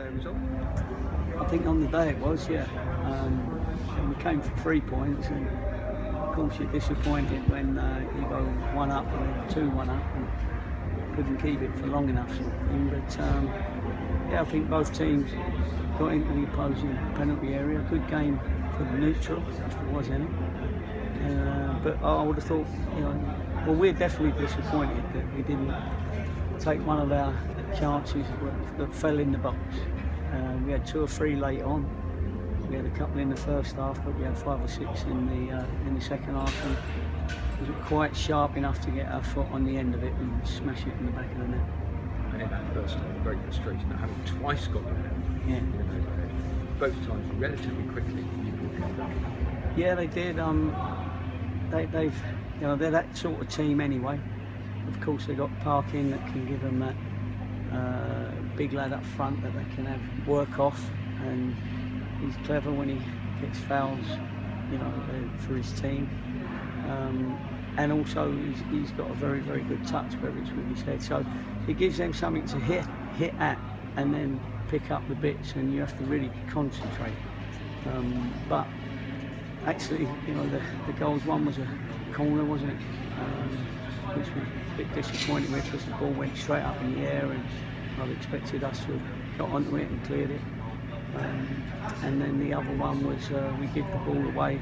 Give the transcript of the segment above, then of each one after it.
result? I think on the day it was, yeah. And we came for 3 points, and of course you're disappointed when you go 1 up and then 2-1 up and couldn't keep it for long enough, sort of thing. But yeah, I think both teams got into the opposing penalty area. Good game for the neutral, if there was any. But I would have thought, well, we're definitely disappointed that we didn't take one of our chances that fell in the box. We had 2 or 3 late on. We had a couple in the first half, but we had 5 or 6 in the second half. And we were quite sharp enough to get our foot on the end of it and smash it in the back of the net. And in that first half, very frustrating that having twice got the net. Yeah. Both times relatively quickly. Yeah, they did. They've, they're that sort of team anyway. Of course, they got Parkin that can give them that big lad up front that they can have work off, and he's clever when he gets fouls, for his team. And also he's got a very, very good touch, whether it's with his head. So it gives them something to hit at and then pick up the bits, and you have to really concentrate. But actually, the goals, one was a corner, wasn't it? Which was a bit disappointing with, because the ball went straight up in the air, and I'd expected us to have got onto it and cleared it. And then the other one was we give the ball away,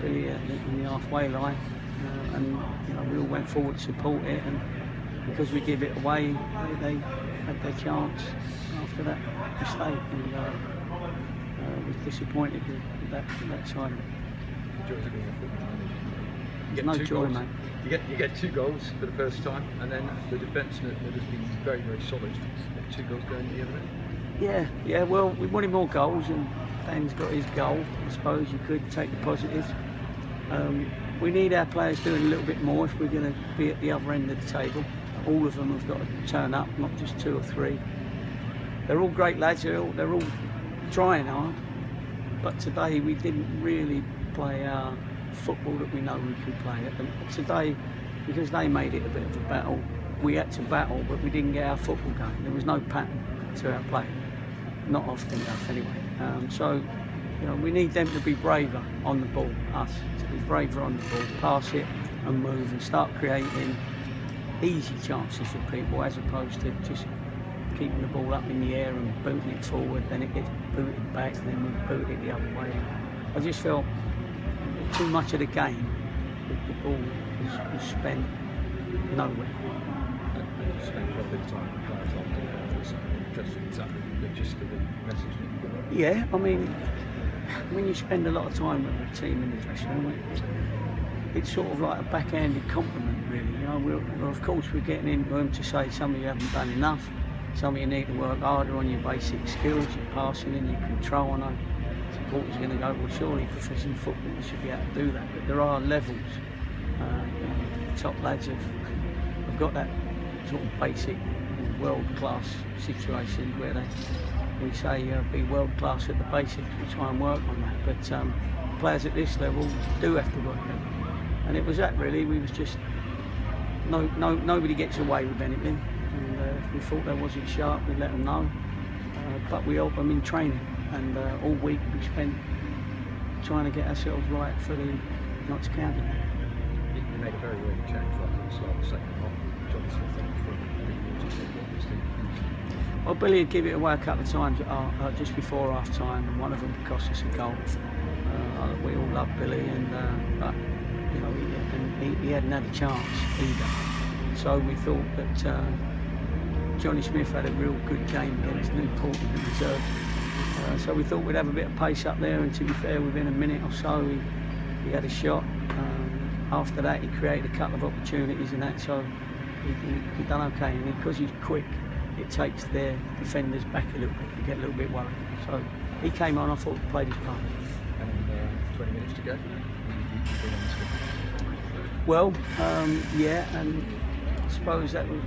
Billy in the halfway line, and we all went forward to support it, and because we give it away, they had their chance after that mistake, and was disappointed with that side. No joy, mate. You get 2 goals for the first time, and then the defence that has been very, very solid. 2 goals going the other way. Yeah. Well, we wanted more goals, and Dan's got his goal. I suppose you could take the positives. We need our players doing a little bit more if we're going to be at the other end of the table. All of them have got to turn up, not just 2 or 3. They're all great lads. They're all trying hard. But today we didn't really play our football that we know we could play. Today, because they made it a bit of a battle, we had to battle, but we didn't get our football going. There was no pattern to our play, not often enough anyway. So we need them to be braver on the ball, us to be braver on the ball, pass it and move and start creating easy chances for people, as opposed to just keeping the ball up in the air and booting it forward, then it gets booted back, and then we boot it the other way. I just felt too much of the game that the ball was spent nowhere. You spent quite a bit of time with players after. Is that the gist of the message that you got? Yeah, I mean, when you spend a lot of time with a team in the dressing room, it's sort of like a backhanded compliment, really. Of course, we're getting into them to say some of you haven't done enough, some of you need to work harder on your basic skills, your passing and your control. I know supporters are going to go, well, surely professional footballers should be able to do that, but there are levels. The top lads have got that sort of basic world-class situation where we say be world-class at the basics. We try and work on that, but players at this level do have to work on it. And it was that, really. We was just nobody gets away with anything, and if we thought they wasn't sharp, we'd let them know. But we help them in training, and all week we spent trying to get ourselves right for the Notts County. You made a very early change right at the start of the second half. Johnny Smith Well, Billy had given it away a couple of times just before half time, and one of them cost us a goal. We all love Billy, but he hadn't had a chance either. So we thought that Johnny Smith had a real good game against Newport in the reserve. So we thought we'd have a bit of pace up there, and to be fair, within a minute or so he had a shot. After that, he created a couple of opportunities and that, so he done okay. And because he's quick, it takes their defenders back a little bit. They get a little bit worried. So he came on. I thought he played his part. And 20 minutes to go. Well, yeah, and I suppose that was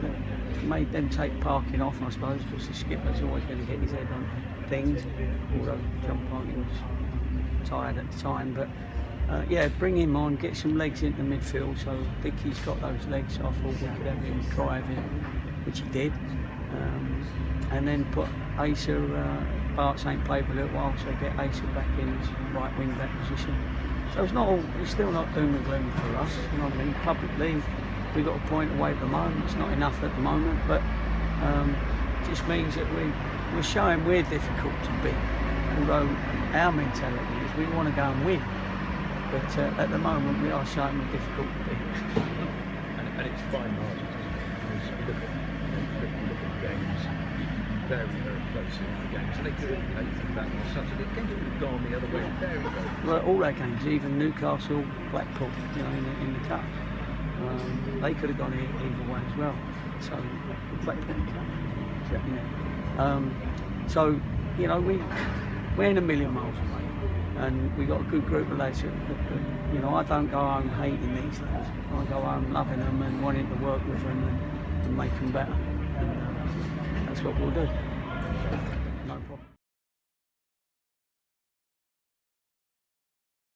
made them take Parkin off, I suppose, because the skipper's always going to get his head on things, although John Parkin was tired at the time. But yeah, bring him on, get some legs into midfield. So Dicky's got those legs, so I thought we could have him driving, which he did. and then put Asa, Bart's ain't played for a little while, so get Asa back in his right wing back position. So it's still not doom and gloom for us, you know what I mean? Publicly, we got a point away at the moment. It's not enough at the moment, but it just means that we're showing we're difficult to beat. Although our mentality is we want to go and win, but at the moment we are showing we're difficult to beat. And it's fine margins, isn't it? Because you look at the games, you can be very, very close in the games. And they could have, you think about on Saturday, the games could have gone the other way very, very close. Well, all our games, even Newcastle, Blackpool, you know, in the cup, they could have gone either way as well. So Blackpool Cup, yeah. So you know, we're in a million miles away, and we got a good group of lads. You know, I don't go home hating these lads. I go home loving them and wanting to work with them and make them better. And that's what we'll do.